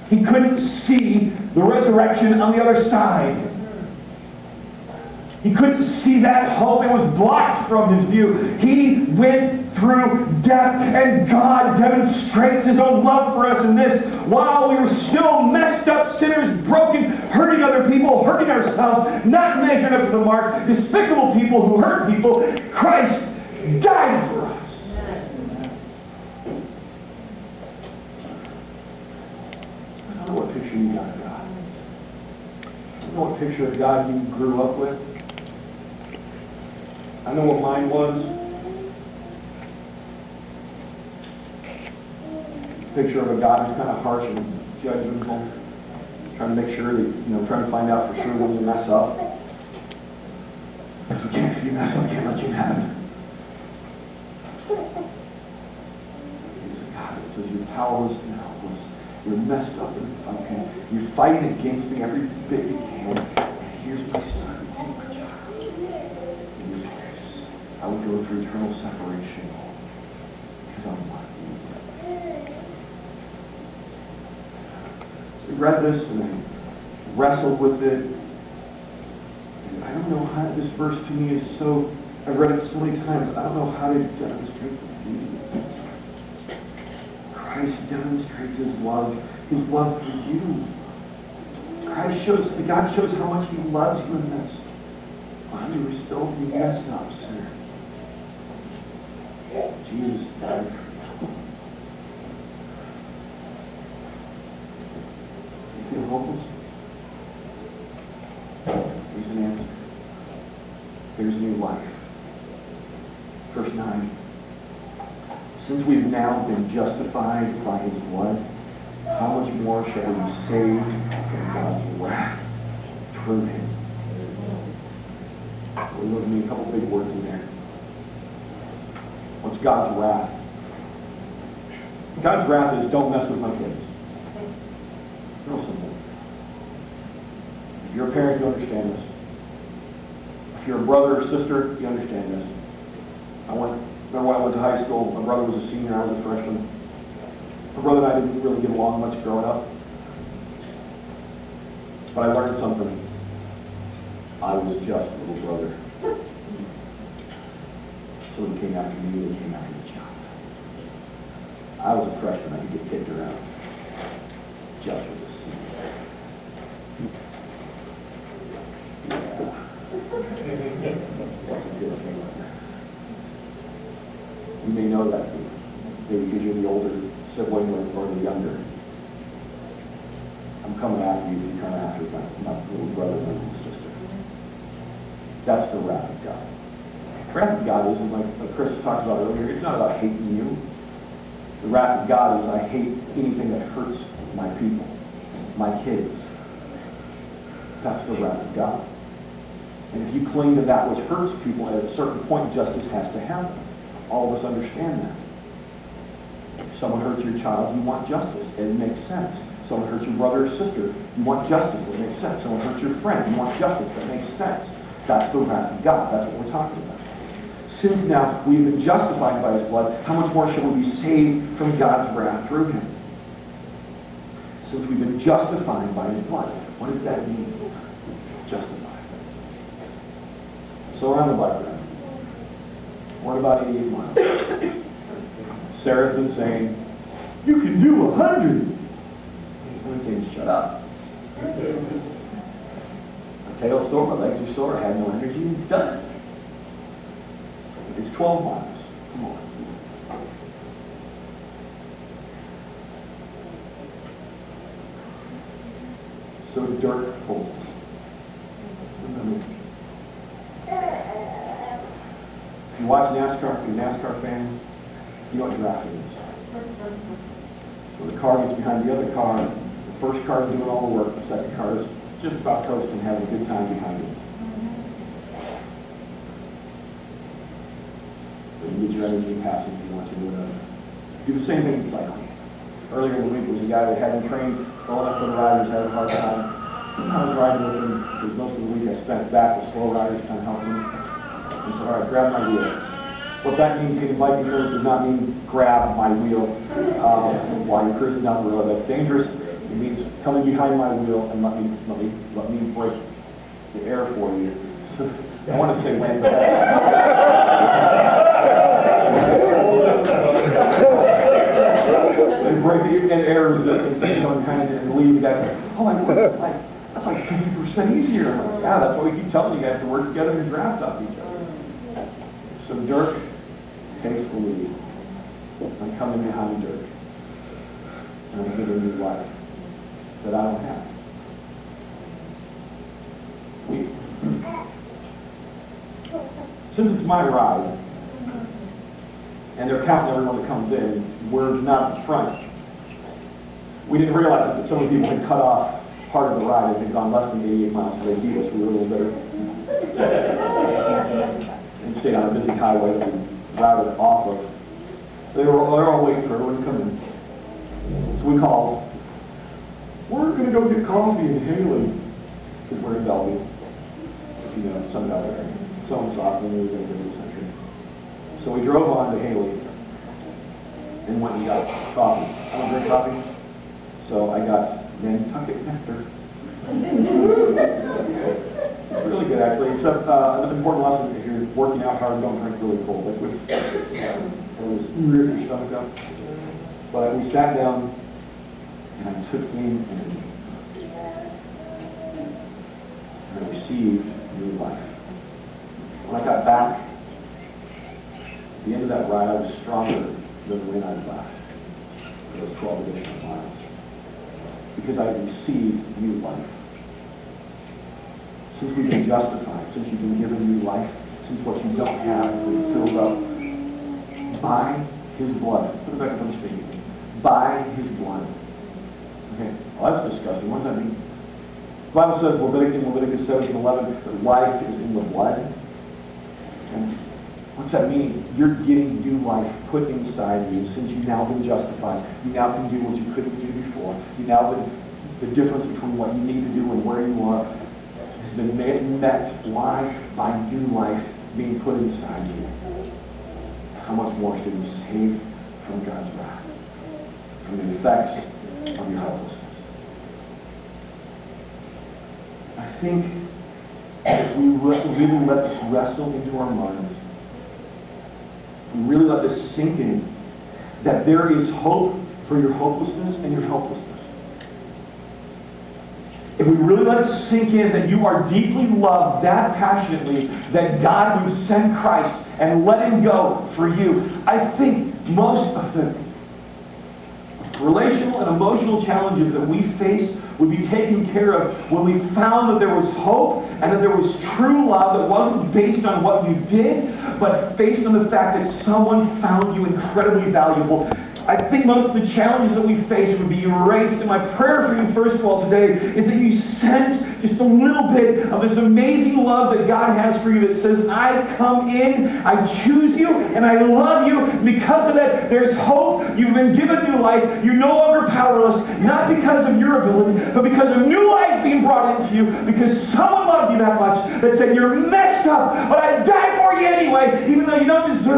He couldn't see the resurrection on the other side. He couldn't see that hope. It was blocked from his view. He went through death, and God demonstrates His own love for us in this. While we were still messed up sinners, broken, hurting other people, hurting ourselves, not measured up to the mark, despicable people who hurt people, Christ died for us. I don't know what picture you got of God. I don't know what picture of God you grew up with. I know what mine was. Picture of a God who's kind of harsh and judgmental, trying to make sure that, trying to find out for sure when you mess up. If you mess up, I can't let you have it. He's a God that says you're powerless and helpless. You're messed up and broken. You're fighting against me every bit you can. And here's my son. I would go through eternal separation because I'm not you. So I read this and I wrestled with it. And I don't know how this verse to me is so, I've read it so many times, I don't know how to demonstrate the beauty. Christ demonstrates His love for you. God shows how much He loves you in this. While you were still messed up, sinner. Jesus died for you. You feel hopeless? Here's an answer. Here's new life. Verse 9. Since we've now been justified by His blood, how much more shall we be saved from God's wrath through Him? We're looking at a couple big words in there. What's God's wrath? God's wrath is, don't mess with my kids. Real simple. If you're a parent, you understand this. If you're a brother or sister, you understand this. Remember when I went to high school, my brother was a senior, I was a freshman. My brother and I didn't really get along much growing up. But I learned something. I was just a little brother. So when he came after me, they came after the child. I was a freshman, I could get kicked around. Just was a senior. That's a good thing. You may know that maybe because you're the older sibling or the younger. I'm coming after you, you come after my little brother and little sister. That's the wrath of God. The wrath of God isn't like Chris talked about earlier. It's not about hating you. The wrath of God is I hate anything that hurts my people, my kids. That's the wrath of God. And if you cling to that which hurts people, at a certain point, justice has to happen. All of us understand that. If someone hurts your child, you want justice. It makes sense. Someone hurts your brother or sister, you want justice. It makes sense. Someone hurts your friend, you want justice. That makes sense. That's the wrath of God. That's what we're talking about. Since now we've been justified by His blood, how much more shall we be saved from God's wrath through Him? Since we've been justified by His blood. What does that mean? Justified. So we're on the bike ride. What about 88 miles? Sarah's been saying, you can do 100. I'm saying, shut up. My tail's sore, my legs are sore, I have no energy, and done. It's 12 miles. Come on. So dirt holes. If you watch NASCAR, if you're a NASCAR fan, you know what drafting is. So the car gets behind the other car, the first car is doing all the work, the second car is just about coasting, having a good time behind it. But you get your energy passing if you want to do it. Do the same thing in cycling. Earlier in the week, there was a guy that hadn't trained well enough for the riders, had a hard time. I was riding with him, because most of the week I spent back with slow riders trying to help him. I said, all right, grab my wheel. What that means, getting bike insurance, does not mean grab my wheel while you're cruising down the road. That's dangerous. It means coming behind my wheel and let me break the air for you. I want to say when, but and break the air resistance, and kind of leave that. Oh my God, that's like 50% easier. I'm like, yeah, that's why we keep telling you guys to work together and draft off each other. So Dirk takes the lead. I'm coming behind Dirk, and I'm giving you life that I don't have. Since it's my ride, and they're counting everyone that comes in, we're not at the front. We didn't realize that some of the people had cut off part of the ride and had gone less than 88 miles, so they beat us. We were a little bitter. And stayed on a busy highway that we routed off of. They're all waiting for everyone to come in. So we called. We're going to go get coffee in Haley, because we're in Bellevue. If you know, some out there. Someone saw us and we were going to go to the country. So we drove on to Haley and went and got coffee. I don't drink coffee, so I got Nantucket Nectar. It's really good, actually, except another important lesson if you're working out hard, don't drink really cold liquids. It was rip your stomach up. But we sat down and I took in energy. And I received new life. When I got back, at the end of that ride, I was stronger than when I left for those 12 additional miles. Because I received new life. Since we've been justified, since you've been given new life, since what you don't have has been filled up by His blood. Put it back up on the screen. By His blood. Okay, well that's disgusting. What does that mean? The Bible says in Leviticus 7:11 that life is in the blood. And what's that mean? You're getting new life put inside you since you've now been justified. You now can do what you couldn't do before. You now the difference between what you need to do and where you are has been met. Why? By new life being put inside you. How much more should you be saved from God's wrath, from the effects of your helplessness? I think if we really let this wrestle into our minds, we really let this sink in, that there is hope for your hopelessness and your helplessness. If we really let it sink in that you are deeply loved that passionately, that God would send Christ and let Him go for you, I think most of the relational and emotional challenges that we face would be taken care of when we found that there was hope and that there was true love that wasn't based on what you did, but based on the fact that someone found you incredibly valuable. I think most of the challenges that we face would be erased. And my prayer for you, first of all, today is that you sense just a little bit of this amazing love that God has for you that says, I come in, I choose you, and I love you. And because of that, there's hope. You've been given new life. You're no longer powerless, not because of your ability, but because of new life being brought into you, because someone loved you that much that said, you're messed up, but I'd die for you anyway, even though you don't deserve it.